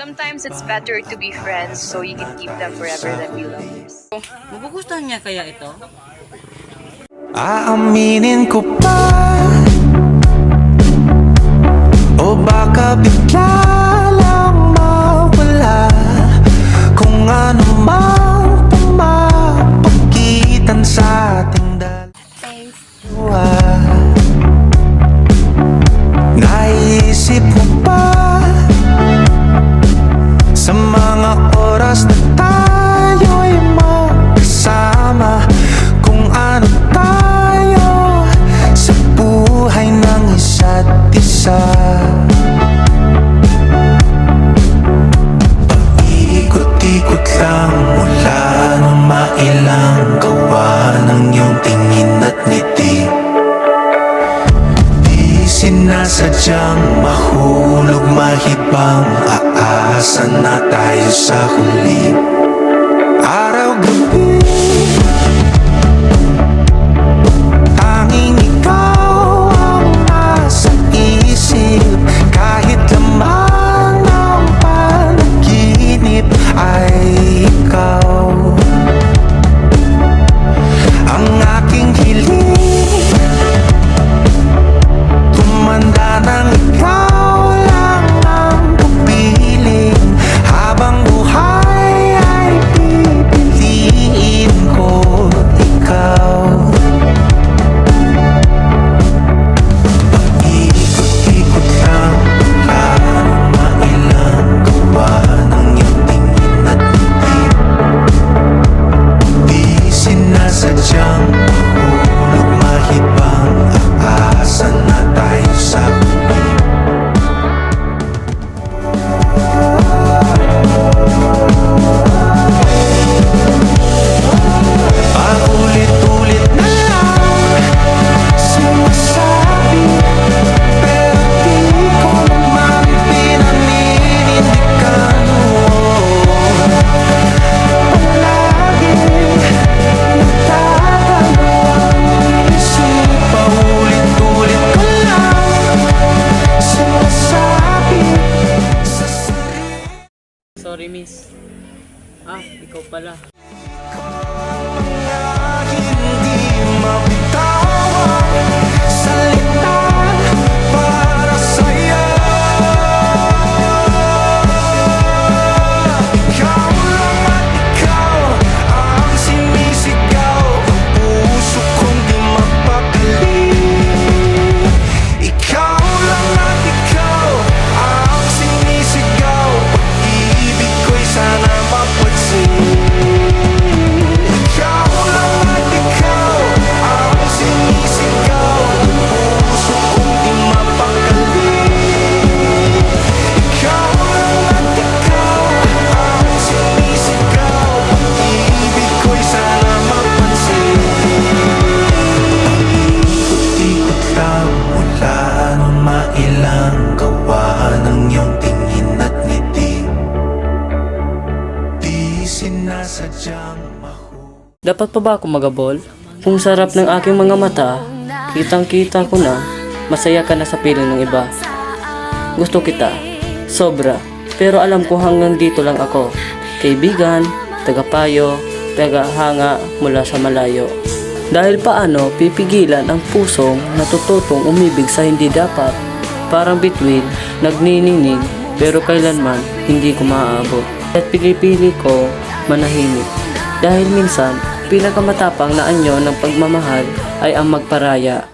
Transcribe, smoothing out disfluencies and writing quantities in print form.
sometimes it's better to be friends so you can keep them forever than be lovers. Magugustuhan niya kaya ito? Aaminin ko pa, o baka bigla lang mawala kung ano mang pumapagitan sa ating dalawa. Naisip mo ba sa mga oras na tayo'y magkasama kung ano tayo sa buhay ng isa't isa? Paikot-ikot lang mula nung mailang gawa ng iyong tingin at ngiti. Di sinasadyang mahulog mahibang, aasa na tayo sa huli. Araw-gabi tanging ikaw ang nasa isip, kahit lamang ng panaginip ay ikaw ang aking hiling. Tumanda nang ikaw lang ang pupiling, habang buhay ay pipiliin ko ikaw. Paikot-ikot lang mula nung mailang gawa ng iyong tingin at ngiti. Di sinasadyang mahulog mahibang, aasa na tayo sa huli. Paulit-ulit na lang sinasabi, pero di ko naman pinaninindigan mo. Palagi nagtatanong isip, paulit-ulit ko lang sinasabi sa sarili. Sorry, miss. Ikaw pala. Hindi mapitawang salita para sa'yo. Ikaw lang at ikaw ang sinisigaw, ang puso kong di mapakali. Ikaw lang at ikaw ang sinisigaw, pag-ibig ko'y sana mapansin. Ikaw lang at ikaw ang sinisigaw, puso kong di mapakali. Ikaw lang at ikaw ang sinisigaw, pag-ibig ko'y sana mapansin. Ikot-ikot lang mula nung mailang gawa ng iyong tingin at ngiti. Di sinasadyang Dapat pa ba ako magabol? Kung sarap ng aking mga mata, kitang-kita ko na masaya ka na sa piling ng iba. Gusto kita, sobra, pero alam ko hanggang dito lang ako. Kaibigan, tagapayo, tagahanga mula sa malayo. Dahil paano pipigilan ang pusong natututong umibig sa hindi dapat? Parang bituin, nagniningning, pero kailanman hindi ko maaabot. At pinipili ko manahimik. Dahil minsan, pinakamatapang na anyo ng pagmamahal ay ang magparaya.